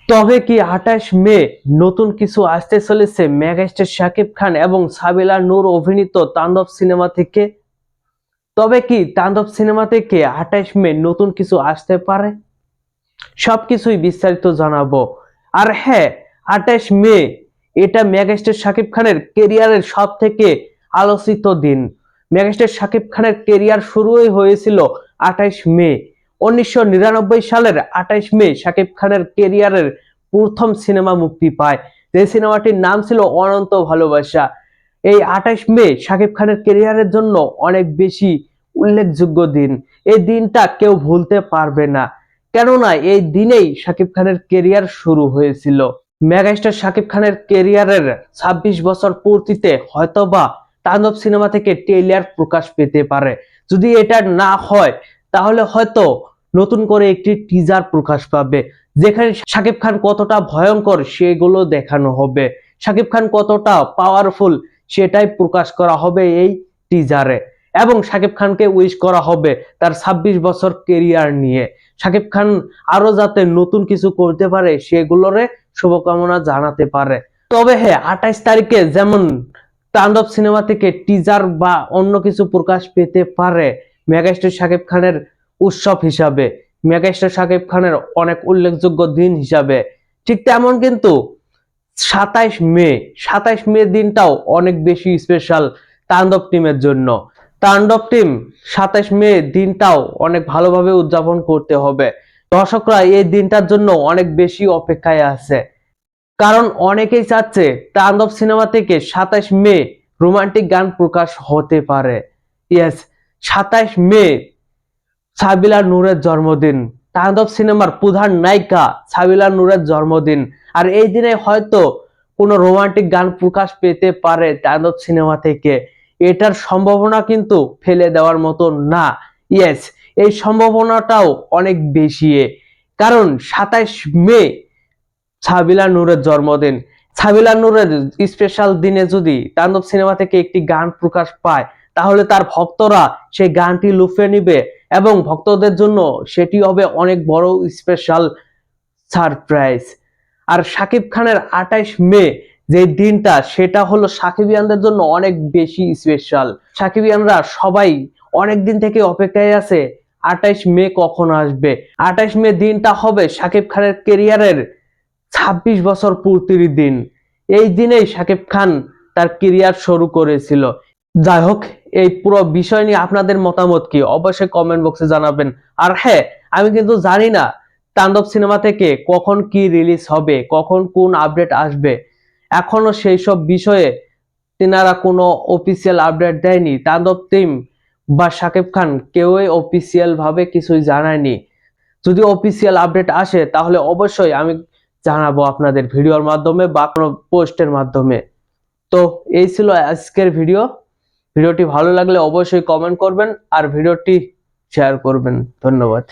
তবে কি 28 মে নতুন কিছু আসতে চলেছে মেগাস্টার শাকিব খান এবং সাবিলা নূর অভিনীত তাণ্ডব সিনেমা থেকে? তবে কি তাণ্ডব সিনেমা থেকে 28 মে নতুন কিছু আসতে পারে? সবকিছুই বিস্তারিত জানাবো। আর হ্যাঁ, 28 মে এটা মেগাস্টার শাকিব খানের কেরিয়ারের সব থেকে আলোচিত দিন। মেগাস্টার শাকিব খানের কেরিয়ার শুরুই হয়েছিল 28 মে। 1999 সালের 28 মে শাকিব খানের কেরিয়ারের প্রথম সিনেমা মুক্তি পায়, যে সিনেমাটির নাম ছিল অনন্ত ভালোবাসা। এই 28 মে শাকিব খানের কেরিয়ারের জন্য অনেক বেশি উল্লেখযোগ্য দিন। এই দিনটা কেউ ভুলতে পারবে না, কেননা এই দিনেই শাকিব খানের কেরিয়ার শুরু হয়েছিল। মেগাস্টার শাকিব খানের কেরিয়ারের 26 বছর পূর্তিতে হয়তোবা তাণ্ডব সিনেমা থেকে ট্রেইলার প্রকাশ পেতে পারে। যদি এটা না হয় তাহলে হয়তো নতুন করে একটি টিজার প্রকাশ পাবে, যেখানে শাকিব খান কতটা ভয়ঙ্কর সেগুলো দেখানো হবে, শাকিব খান কতটা পাওয়ারফুল সেটাই প্রকাশ করা হবে এই টিজারে। এবং শাকিব খানকে উইশ করা হবে তার 26 বছর কেরিয়ার নিয়ে। শাকিব খান আরো যাতে নতুন কিছু করতে পারে সেগুলোরে শুভকামনা জানাতে পারে। তবে হ্যাঁ, 28 তারিখে যেমন তাণ্ডব সিনেমা থেকে টিজার বা অন্য কিছু প্রকাশ পেতে পারে মেগাস্টার শাকিব খানের উৎসব হিসাবে, মেগাস্টার শাকিব খানের অনেক উল্লেখযোগ্য দিন হিসাবে, ঠিক তেমন কিন্তু 27 মে দিনটাও অনেক বেশি স্পেশাল তাণ্ডব টিমের জন্য। তাণ্ডব টিম 27 মে দিনটাও অনেক ভালোভাবে উদযাপন করতে হবে। দর্শকরা এই দিনটার জন্য অনেক বেশি অপেক্ষায় আছে, কারণ অনেকেই চাচ্ছে তাণ্ডব সিনেমা থেকে 27 মে রোমান্টিক গান প্রকাশ হতে পারে। ইয়েস, 27 মে সাবিলা নূরের জন্মদিন, তাণ্ডব সিনেমার প্রধান নায়িকা সাবিলা নূরের জন্মদিন। আর এই দিনে হয়তো কোনো রোমান্টিক গান প্রকাশ পেতে পারে তাণ্ডব সিনেমা থেকে। এটার সম্ভাবনা কিন্তু ফেলে দেওয়ার মতো না। ইয়েস, এই সম্ভাবনাটাও অনেক বেশি, কারণ 27 মে সাবিলা নূরের জন্মদিন। সাবিলা নূরের স্পেশাল দিনে যদি তাণ্ডব সিনেমা থেকে একটি গান প্রকাশ পায়, তাহলে তার ভক্তরা সেই গানটি লুফে নিবে এবং ভক্তদের জন্য সেটি হবে অনেক বড় স্পেশাল সারপ্রাইজ। আর শাকিব খানের 28 মে যে দিনটা, সেটা হলো সাকিবিয়ানদের জন্য অনেক বেশি স্পেশাল। সাকিবিয়ানরা সবাই অনেক দিন থেকে অপেক্ষায় আছে 28 মে কখন আসবে। 28 মে দিনটা হবে শাকিব খানের কেরিয়ারের 26 বছর পূর্তির দিন। এই দিনেই শাকিব খান তার কেরিয়ার শুরু করেছিল। যাই হোক, এই পুরো বিষয় নিয়ে আপনাদের মতামত কি অবশ্যই কমেন্ট বক্সে জানাবেন। আর হ্যাঁ, আমি কিন্তু জানি না তাণ্ডব সিনেমা থেকে কখন কি রিলিজ হবে, কখন কোন আপডেট আসবে। এখনো সেই সব বিষয়ে তেনারা কোনো অফিসিয়াল আপডেট দেয়নি। তাণ্ডব টিম বা শাকিব খান কেউই অফিসিয়াল ভাবে কিছুই জানায়নি। যদি অফিসিয়াল আপডেট আসে তাহলে অবশ্যই আমি জানাবো আপনাদের ভিডিওর মাধ্যমে বা কোনো পোস্টের মাধ্যমে। তো এই ছিল আজকের ভিডিও। ভিডিওটি ভালো লাগলে অবশ্যই কমেন্ট করবেন আর ভিডিওটি শেয়ার করবেন। ধন্যবাদ।